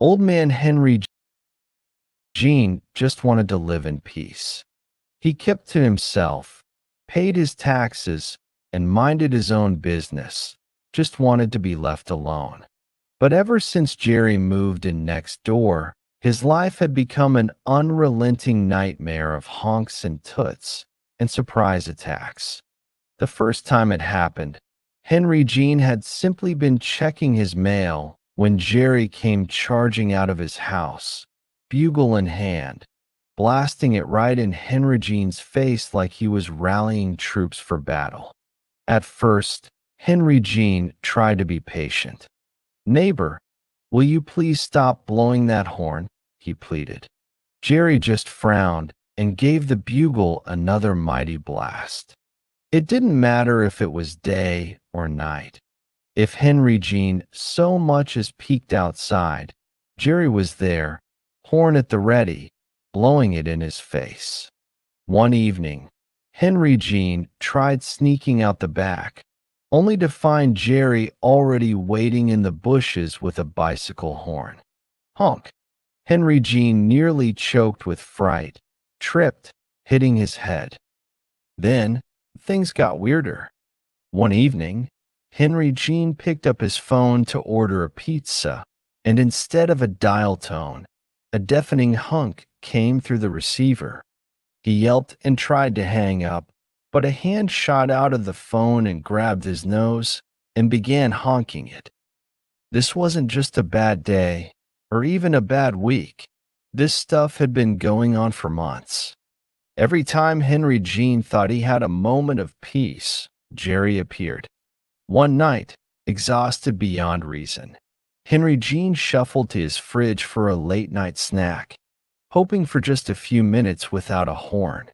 Old man Henrygene just wanted to live in peace. He kept to himself, paid his taxes, and minded his own business, just wanted to be left alone. But ever since Jerry moved in next door, his life had become an unrelenting nightmare of honks and toots and surprise attacks. The first time it happened, Henrygene had simply been checking his mail when Jerry came charging out of his house, bugle in hand, blasting it right in Henrygene's face like he was rallying troops for battle. At first, Henrygene tried to be patient. "Neighbor, will you please stop blowing that horn?" he pleaded. Jerry just frowned and gave the bugle another mighty blast. It didn't matter if it was day or night. If Henrygene so much as peeked outside, Jerry was there, horn at the ready, blowing it in his face. One evening, Henrygene tried sneaking out the back, only to find Jerry already waiting in the bushes with a bicycle horn. Honk! Henrygene nearly choked with fright, tripped, hitting his head. Then, things got weirder. One evening, Henrygene picked up his phone to order a pizza, and instead of a dial tone, a deafening hunk came through the receiver. He yelped and tried to hang up, but a hand shot out of the phone and grabbed his nose and began honking it. This wasn't just a bad day, or even a bad week. This stuff had been going on for months. Every time Henrygene thought he had a moment of peace, Jerry appeared. One night, exhausted beyond reason, Henrygene shuffled to his fridge for a late-night snack, hoping for just a few minutes without a horn.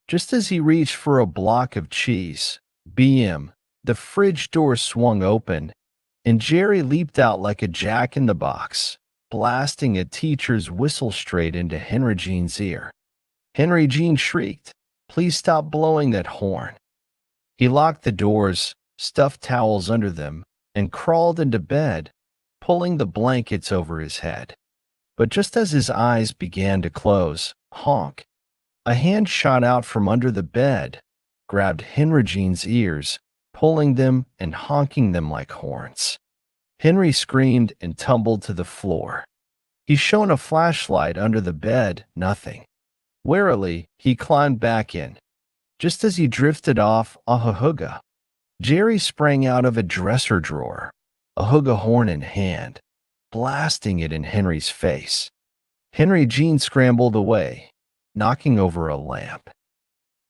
Just as he reached for a block of cheese, the fridge door swung open, and Jerry leaped out like a jack-in-the-box, blasting a teacher's whistle straight into Henrygene's ear. Henrygene shrieked, "Please stop blowing that horn." He locked the doors, stuffed towels under them, and crawled into bed, pulling the blankets over his head. But just as his eyes began to close, honk! A hand shot out from under the bed, grabbed Henrygene's ears, pulling them and honking them like horns. Henry screamed and tumbled to the floor. He shone a flashlight under the bed, nothing. Warily, he climbed back in. Just as he drifted off a hugga, Jerry sprang out of a dresser drawer, a hugga horn in hand, blasting it in Henry's face. Henrygene scrambled away, knocking over a lamp.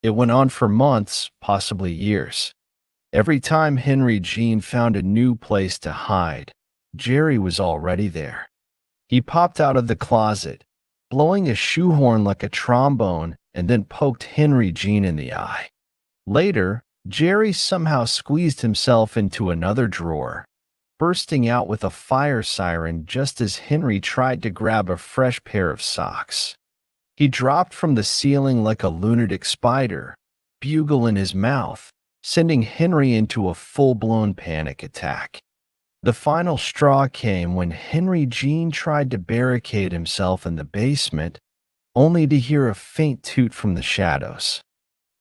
It went on for months, possibly years. Every time Henrygene found a new place to hide, Jerry was already there. He popped out of the closet, blowing a shoehorn like a trombone, and then poked Henrygene in the eye. Later, Jerry somehow squeezed himself into another drawer, bursting out with a fire siren just as Henry tried to grab a fresh pair of socks. He dropped from the ceiling like a lunatic spider, bugle in his mouth, sending Henry into a full-blown panic attack. The final straw came when Henrygene tried to barricade himself in the basement, only to hear a faint toot from the shadows.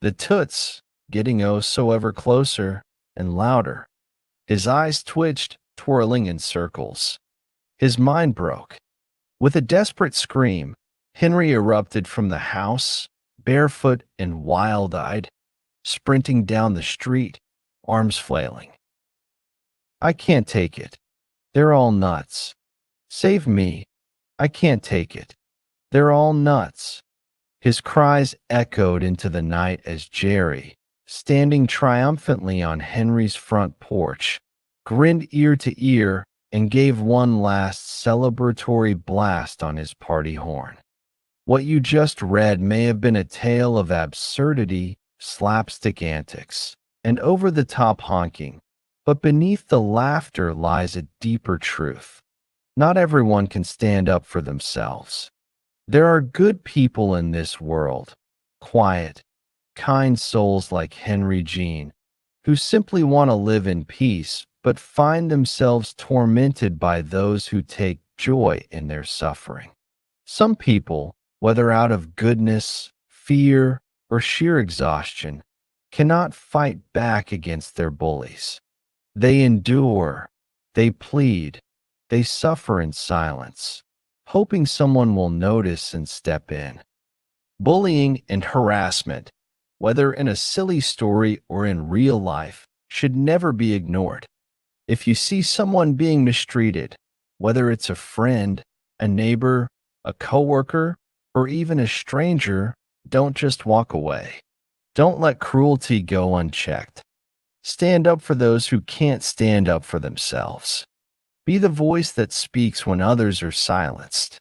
The toots getting oh so ever closer and louder. His eyes twitched, twirling in circles. His mind broke. With a desperate scream, Henry erupted from the house, barefoot and wild-eyed, sprinting down the street, arms flailing. "I can't take it. They're all nuts. Save me. I can't take it. They're all nuts." His cries echoed into the night as Jerry, standing triumphantly on Henry's front porch, grinned ear to ear and gave one last celebratory blast on his party horn. What you just read may have been a tale of absurdity, slapstick antics, and over-the-top honking, but beneath the laughter lies a deeper truth. Not everyone can stand up for themselves. There are good people in this world, quiet, kind souls like Henrygene, who simply want to live in peace but find themselves tormented by those who take joy in their suffering. Some people, whether out of goodness, fear, or sheer exhaustion, cannot fight back against their bullies. They endure, they plead, they suffer in silence, hoping someone will notice and step in. Bullying and harassment, whether in a silly story or in real life, should never be ignored. If you see someone being mistreated, whether it's a friend, a neighbor, a coworker, or even a stranger, don't just walk away. Don't let cruelty go unchecked. Stand up for those who can't stand up for themselves. Be the voice that speaks when others are silenced.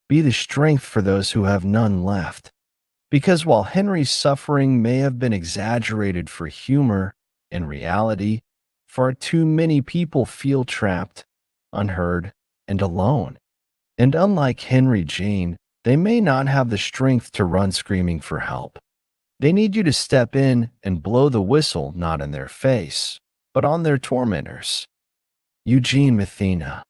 Be the strength for those who have none left. Because while Henry's suffering may have been exaggerated for humor, in reality, far too many people feel trapped, unheard, and alone. And unlike Henrygene, they may not have the strength to run screaming for help. They need you to step in and blow the whistle not in their face, but on their tormentors. Eugene, Mathena.